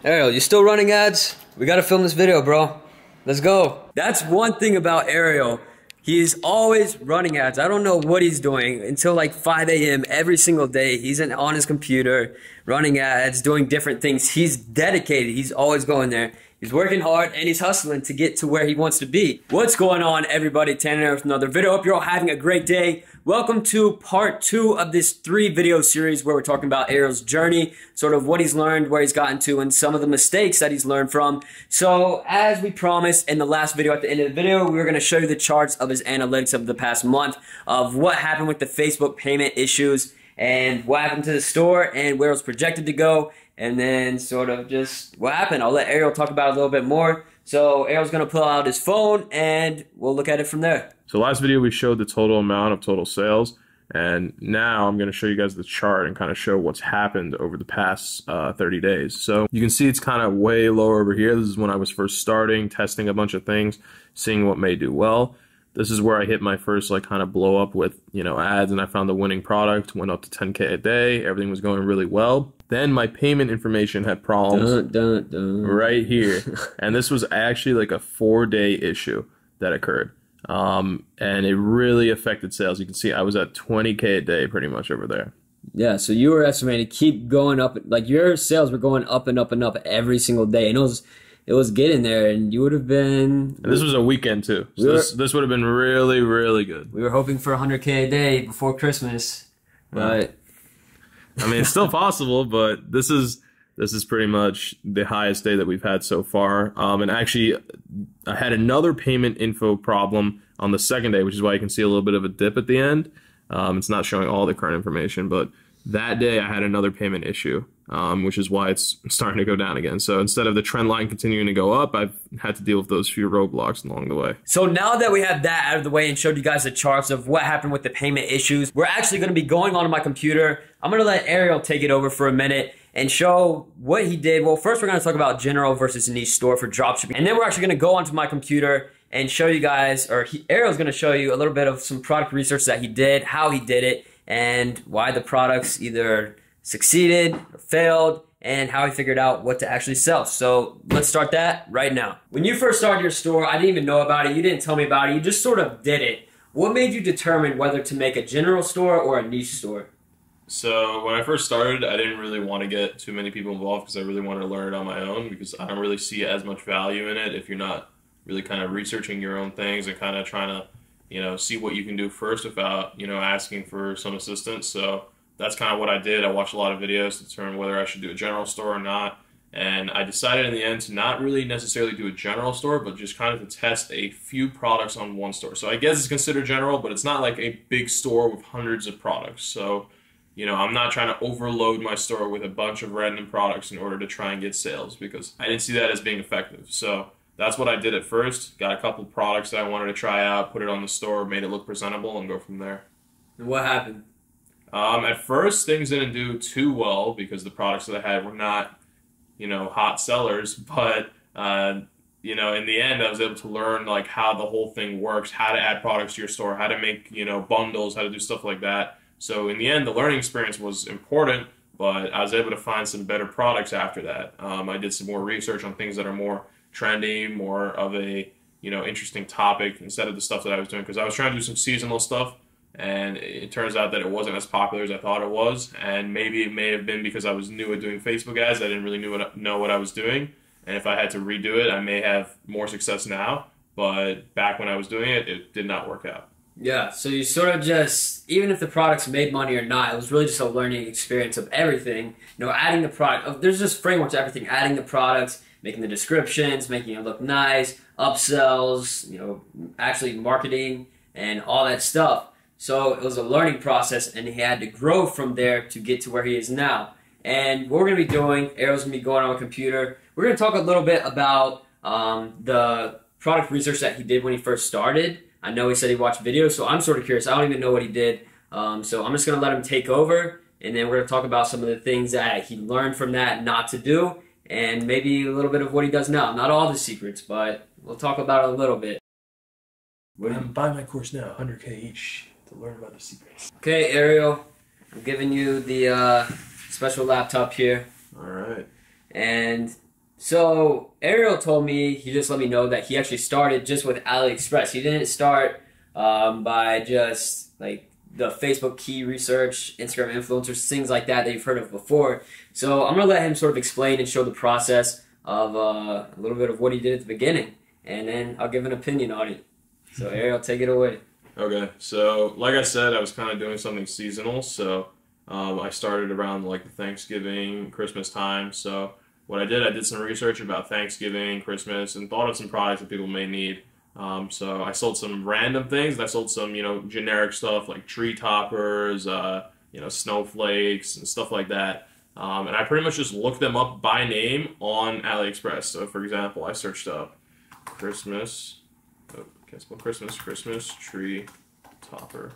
Ariel, you still running ads? We gotta film this video, bro. Let's go. That's one thing about Ariel. He's always running ads. I don't know what he's doing until like 5 a.m. every single day. He's on his computer, running ads, doing different things. He's dedicated. He's always going there. He's working hard and he's hustling to get to where he wants to be. What's going on, everybody? Tanner with another video. Hope you're all having a great day. Welcome to part 2 of this 3-video series where we're talking about Ariel's journey, sort of what he's learned, where he's gotten to, and some of the mistakes that he's learned from. So, as we promised in the last video, at the end of the video, we were going to show you the charts of his analytics of the past month of what happened with the Facebook payment issues and what happened to the store and where it was projected to go, and then sort of just what happened. I'll let Ariel talk about it a little bit more. So Ariel's going to pull out his phone and we'll look at it from there. So last video we showed the total amount of total sales, and now I'm going to show you guys the chart and kind of show what's happened over the past 30 days. So you can see it's kind of way lower over here. This is when I was first starting, testing a bunch of things, seeing what may do well. This is where I hit my first like kind of blow up with, ads, and I found the winning product, went up to 10K a day. Everything was going really well. Then my payment information had problems right here. And this was actually like a 4-day issue that occurred. And it really affected sales. You can see I was at 20K a day pretty much over there. Yeah, so you were estimating to keep going up, like your sales were going up and up and up every single day. And it was getting there, and you would have been... And this was a weekend too. So this would have been really, really good. We were hoping for 100K a day before Christmas, but... I mean, it's still possible, but this is pretty much the highest day that we've had so far. And actually, I had another payment info problem on the second day, which is why you can see a little bit of a dip at the end. It's not showing all the current information, but that day I had another payment issue, which is why it's starting to go down again. So instead of the trend line continuing to go up, I've had to deal with those few roadblocks along the way. So now that we have that out of the way and showed you guys the charts of what happened with the payment issues, we're actually going to be going onto my computer. I'm going to let Ariel take it over for a minute and show what he did. Well, first we're going to talk about general versus niche store for dropshipping. And then we're actually going to go onto my computer and show you guys, or Ariel's going to show you a little bit of some product research that he did, how he did it, and why the products either succeeded or failed, and how he figured out what to actually sell. So let's start that right now. When you first started your store, I didn't even know about it. You didn't tell me about it. You just sort of did it. What made you determine whether to make a general store or a niche store? So when I first started, I didn't really want to get too many people involved because I really wanted to learn it on my own, because I don't really see as much value in it if you're not really kind of researching your own things and kind of trying to see what you can do first without, asking for some assistance. So that's kind of what I did. I watched a lot of videos to determine whether I should do a general store or not. And I decided in the end to not really necessarily do a general store, but just kind of to test a few products on one store. So I guess it's considered general, but it's not like a big store with hundreds of products. So, I'm not trying to overload my store with a bunch of random products in order to try and get sales, because I didn't see that as being effective. So that's what I did at first. Got a couple products that I wanted to try out, put it on the store, made it look presentable, and go from there. And what happened? At first, things didn't do too well because the products that I had were not, hot sellers. But, in the end, I was able to learn, like, how the whole thing works, how to add products to your store, how to make, bundles, how to do stuff like that. So in the end, the learning experience was important, but I was able to find some better products after that. I did some more research on things that are more trendy, more of a interesting topic instead of the stuff that I was doing, because I was trying to do some seasonal stuff, and it turns out that it wasn't as popular as I thought it was. And maybe it may have been because I was new at doing Facebook ads. I didn't really know what I was doing, and if I had to redo it, I may have more success now. But back when I was doing it, it did not work out. Yeah, so you sort of just, even if the products made money or not, it was really just a learning experience of everything. Adding the product, there's just frameworks to everything, adding the products, making the descriptions, making it look nice, upsells, actually marketing and all that stuff. So it was a learning process, and he had to grow from there to get to where he is now. And what we're going to be doing, Ariel's going to be going on a computer. We're going to talk a little bit about the product research that he did when he first started. I know he said he watched videos, so I'm sort of curious. I don't even know what he did. So I'm just going to let him take over, and then we're going to talk about some of the things that he learned from that not to do, and maybe a little bit of what he does now. Not all the secrets, but we'll talk about it a little bit. Buy my course now, 100K each, to learn about the secrets. Okay, Ariel, I'm giving you the special laptop here. All right. And So Ariel told me, he just let me know that he actually started just with AliExpress. He didn't start by just like the Facebook key research, Instagram influencers, things like that you've heard of before. So I'm gonna let him sort of explain and show the process of a little bit of what he did at the beginning, and then I'll give an opinion on it. So Ariel, take it away. Okay, so like I said, I was kind of doing something seasonal, so I started around like the Thanksgiving, Christmas time. So what I did some research about Thanksgiving, Christmas, and thought of some products that people may need. So I sold some random things, and I sold some, generic stuff like tree toppers, snowflakes, and stuff like that. And I pretty much just looked them up by name on AliExpress. So for example, I searched up Christmas, can't spell Christmas tree topper.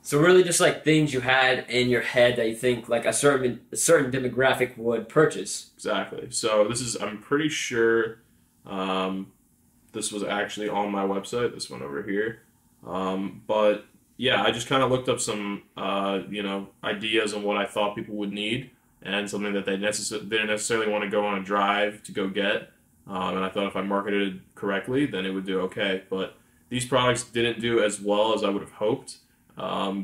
So really, just like things you had in your head that you think like a certain demographic would purchase. Exactly. So I'm pretty sure this was actually on my website, this one over here. But yeah, I just kind of looked up some, ideas on what I thought people would need and something that didn't necessarily want to go on a drive to go get. And I thought if I marketed it correctly, then it would do okay. But these products didn't do as well as I would have hoped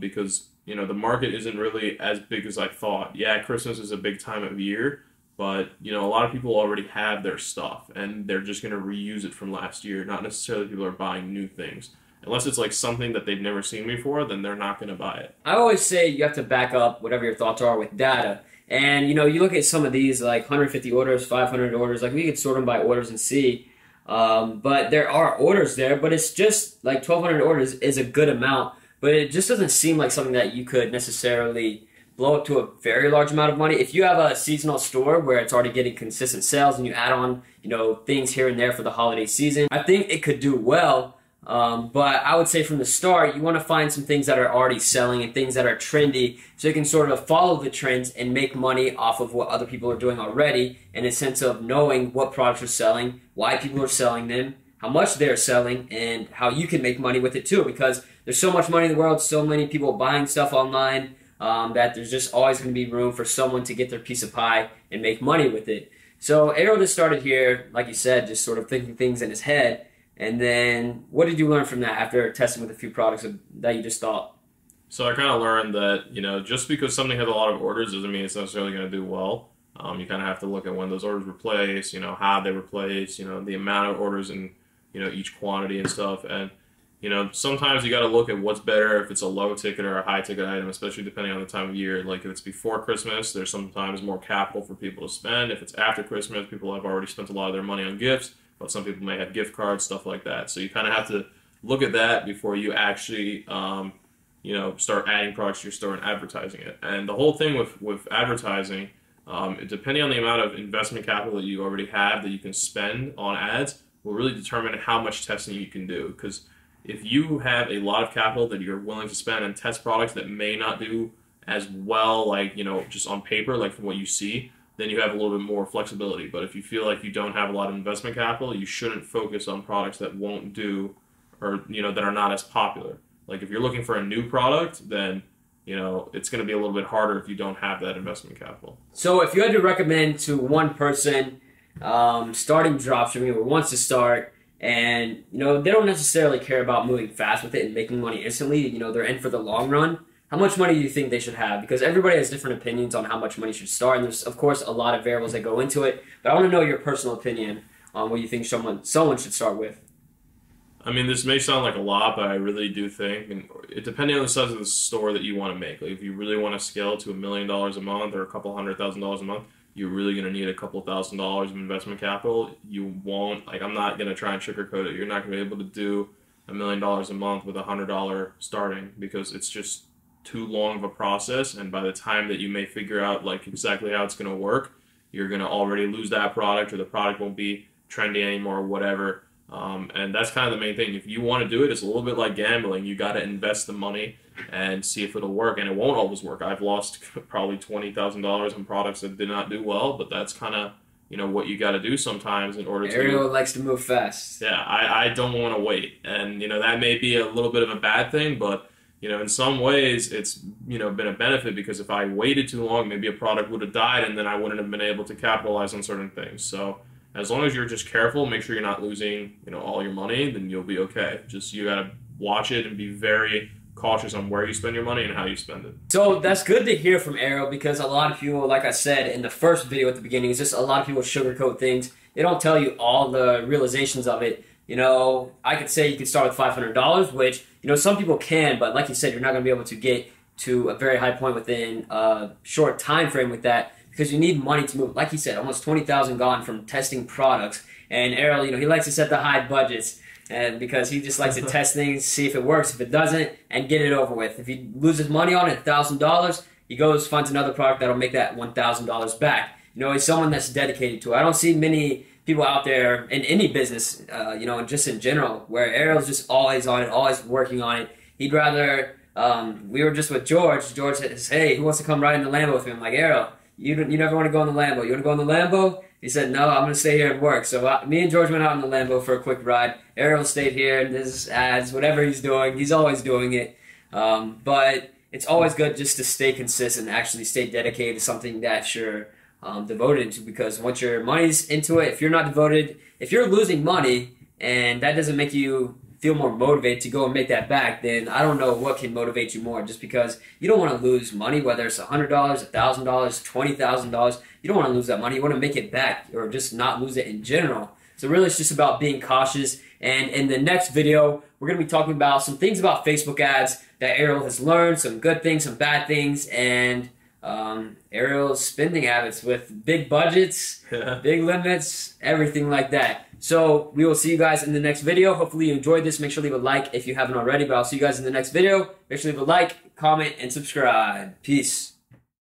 because, the market isn't really as big as I thought. Yeah, Christmas is a big time of year, but, a lot of people already have their stuff and they're just going to reuse it from last year. Not necessarily people are buying new things. Unless it's like something that they've never seen before, then they're not going to buy it. I always say you have to back up whatever your thoughts are with data. And you look at some of these like 150 orders, 500 orders, like we could sort them by orders and see. But there are orders there, but it's just like 1,200 orders is a good amount. But it just doesn't seem like something that you could necessarily blow up to a very large amount of money. If you have a seasonal store where it's already getting consistent sales and you add on, things here and there for the holiday season, I think it could do well. But I would say from the start, you want to find some things that are already selling and things that are trendy so you can sort of follow the trends and make money off of what other people are doing already in a sense of knowing what products are selling, why people are selling them, how much they're selling, and how you can make money with it too, because there's so much money in the world, so many people buying stuff online, that there's just always going to be room for someone to get their piece of pie and make money with it. So Ariel just started here, like you said, just sort of thinking things in his head. And then what did you learn from that after testing with a few products that you just thought? So I kind of learned that, just because something has a lot of orders doesn't mean it's necessarily going to do well. You kind of have to look at when those orders were placed, how they were placed, the amount of orders and, each quantity and stuff. And, sometimes you got to look at what's better if it's a low ticket or a high ticket item, especially depending on the time of year. Like if it's before Christmas, there's sometimes more capital for people to spend. If it's after Christmas, people have already spent a lot of their money on gifts. But some people may have gift cards, stuff like that. So you kind of have to look at that before you actually, start adding products to your store and advertising it. And the whole thing with advertising, depending on the amount of investment capital that you already have that you can spend on ads, will really determine how much testing you can do. Because if you have a lot of capital that you're willing to spend and test products that may not do as well, like, just on paper, like from what you see, then you have a little bit more flexibility. But if you feel like you don't have a lot of investment capital, you shouldn't focus on products that won't do or, that are not as popular. Like if you're looking for a new product, then, it's going to be a little bit harder if you don't have that investment capital. So if you had to recommend to one person starting dropshipping or wants to start and, they don't necessarily care about moving fast with it and making money instantly, they're in for the long run, how much money do you think they should have? Because everybody has different opinions on how much money should start, and there's, of course, a lot of variables that go into it. But I want to know your personal opinion on what you think someone should start with. I mean, this may sound like a lot, but I really do think, and depending on the size of the store that you want to make, like if you really want to scale to $1 million a month or a couple $100,000 a month, you're really going to need a couple $1,000s of investment capital. You won't, like, I'm not going to try and sugarcoat it. You're not going to be able to do $1 million a month with $100 starting because it's just too long of a process, and by the time that you may figure out like exactly how it's going to work, you're going to already lose that product or the product won't be trendy anymore or whatever. And that's kind of the main thing. If you want to do it, it's a little bit like gambling. You got to invest the money and see if it'll work, and it won't always work. I've lost probably $20,000 on products that did not do well, but that's kind of what you got to do sometimes in order to. Ariel likes to move fast. Yeah, I don't want to wait, and that may be a little bit of a bad thing, but in some ways it's, been a benefit, because if I waited too long, maybe a product would have died and then I wouldn't have been able to capitalize on certain things. So as long as you're just careful, make sure you're not losing, all your money, then you'll be okay. Just, you got to watch it and be very cautious on where you spend your money and how you spend it. So that's good to hear from Ariel, because a lot of people, like I said in the first video at the beginning, is just a lot of people sugarcoat things. They don't tell you all the realizations of it. I could say you could start with $500, which, some people can, but like you said, you're not going to be able to get to a very high point within a short time frame with that, because you need money to move. Like you said, almost 20,000 gone from testing products. And Ariel, he likes to set the high budgets, and because he just likes to test things, see if it works, if it doesn't, and get it over with. If he loses money on it, $1,000, he goes, finds another product that'll make that $1,000 back. He's someone that's dedicated to it. I don't see many people out there in any business, and just in general, where Ariel's just always on it, always working on it. He'd rather, we were just with George. George says, hey, who wants to come ride in the Lambo with me? I'm like, Ariel, you never want to go in the Lambo. You want to go in the Lambo? He said, no, I'm going to stay here and work. So me and George went out in the Lambo for a quick ride. Ariel stayed here and his ads, whatever he's doing, he's always doing it. But it's always good just to stay consistent and actually stay dedicated to something that you're devoted into, because once your money's into it, if you're not devoted, if you're losing money and that doesn't make you feel more motivated to go and make that back, then I don't know what can motivate you more, just because you don't want to lose money, whether it's $100, $1,000, $20,000. You don't want to lose that money. You want to make it back, or just not lose it in general. So really it's just about being cautious. And in the next video, we're going to be talking about some things about Facebook ads that Ariel has learned, some good things, some bad things, and Ariel's spending habits with big budgets, big limits, everything like that. So we will see you guys in the next video. Hopefully you enjoyed this. Make sure to leave a like if you haven't already, but I'll see you guys in the next video. Make sure to leave a like, comment, and subscribe. Peace.